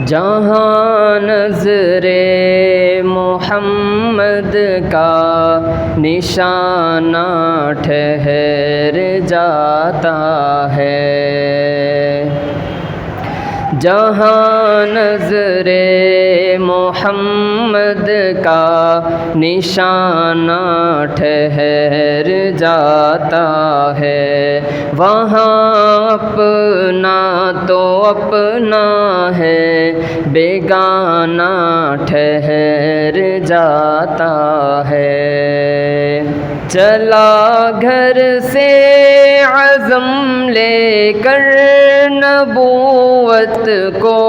جہاں نظر محمد کا نشانہ ٹھہر جاتا ہے، جہاں نظر محمد کا نشانہ ٹھہر جاتا ہے، وہاں اپنا تو اپنا ہے، بیگانہ ٹھہر جاتا ہے۔ چلا گھر سے عزم لے کر نبوت کو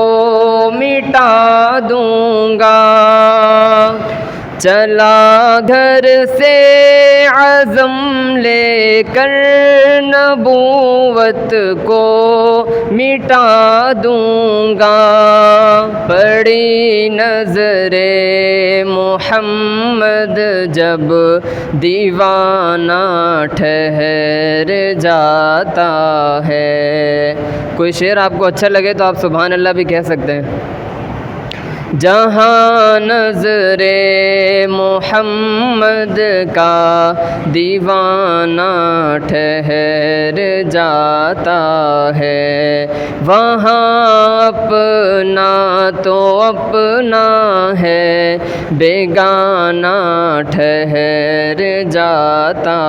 مٹا دوں گا، چلا گھر سے عزم لے کر نبوت کو مٹا دوں گا، پڑی نظر محمد جب دیوانہ ٹھہر جاتا ہے۔ کوئی شعر آپ کو اچھا لگے تو آپ سبحان اللہ بھی کہہ سکتے ہیں۔ جہاں نظر محمد کا دیوانہ ٹھہر جاتا ہے، وہاں اپنا تو اپنا ہے، بیگانہ ٹھہر جاتا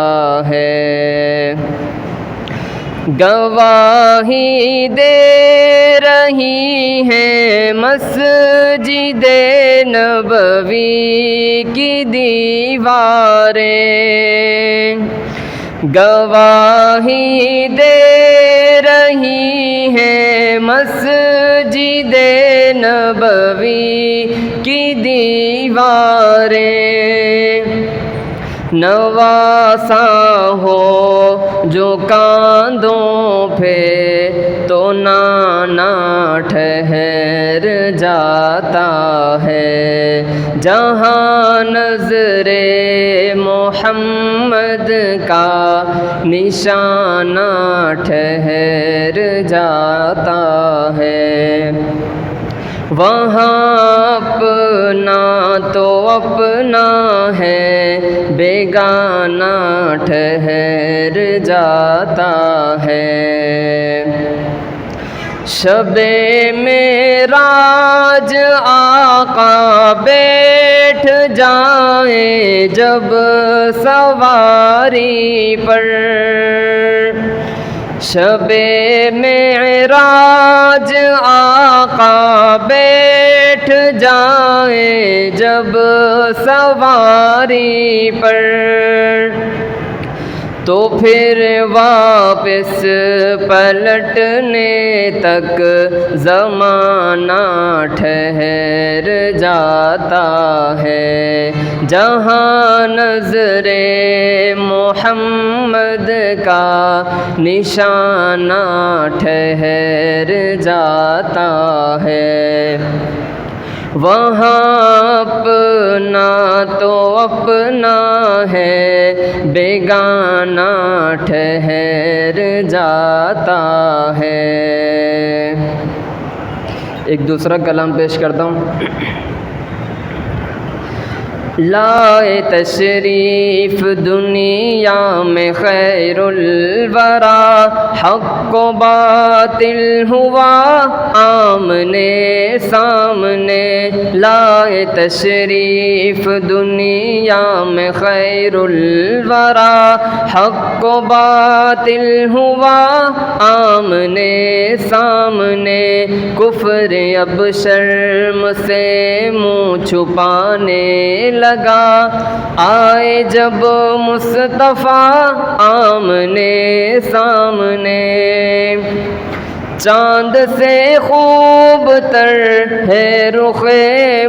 ہے۔ گواہی دے رہی ہیں مسجد نبوی کی دیواریں، گواہی دے رہی ہیں مسجد نبوی کی دیواریں، نواساں ہو جو کاندھوں پہ تو نانا ٹھہر جاتا ہے، جہاں نظر محمد کا نشانہ ٹھہر جاتا ہے، وہاں اپنا تو اپنا ہے، بیگانہ ٹھہر جاتا ہے۔ شب معراج آقا بیٹھ جائیں جب سواری پر، شب معراج آقا بیٹھ جائیں جب سواری پر، تو پھر واپس پلٹنے تک زمانہ ٹھہر جاتا ہے، جہاں نظر محمد کا نشانہ ٹھہر جاتا ہے، وہاں اپنا تو اپنا ہے، بیگانہ ٹھہر جاتا ہے۔ ایک دوسرا کلام پیش کرتا ہوں۔ لائے تشریف دنیا میں خیر الورا، حق و باطل ہوا آمنے سامنے، لائے تشریف دنیا میں خیر الورا، حق و باطل ہوا آمنے سامنے، کفر اب شرم سے منہ چھپانے لگا، آئے جب مصطفیٰ آمنے سامنے، چاند سے خوب تر ہے رخ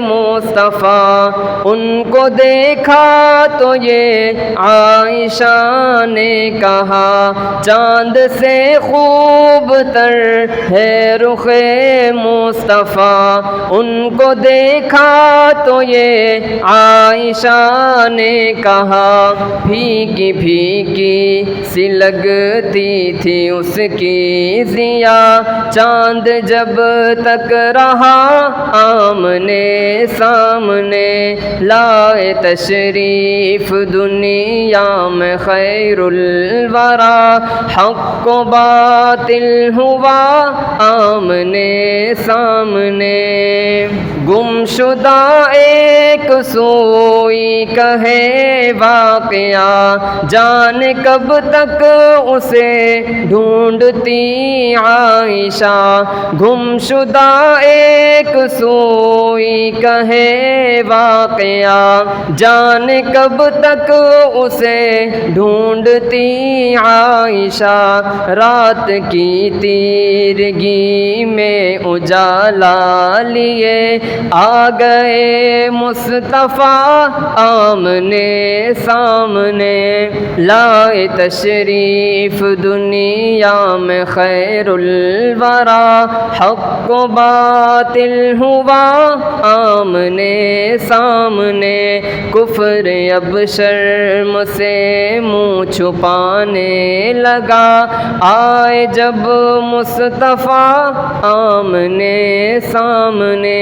مصطفیٰ، ان کو دیکھا تو یہ عائشہ نے کہا، چاند سے خوب تر ہے رخ مصطفیٰ، ان کو دیکھا تو یہ عائشہ نے کہا، پھیکی پھیکی سی لگتی تھی اس کی ضیا، چاند جب تک رہا آمنے سامنے، لائے تشریف دنیا میں خیر الورا، حق و باطل ہوا آمنے سامنے، گم شدہ ایک سوئی کہے واقعہ، جانے کب تک اسے ڈھونڈتی عائشہ، گم شدہ ایک سوئی کہے واقعہ، جانے کب تک اسے ڈھونڈتی عائشہ، رات کی تیرگی میں اجالا لیے آ گئے مصطفیٰ آمنے سامنے، لائے تشریف دنیا میں خیر الورا، حق و باطل ہوا آمنے سامنے، کفر اب شرم سے منہ چھپانے لگا، آئے جب مصطفیٰ آمنے سامنے۔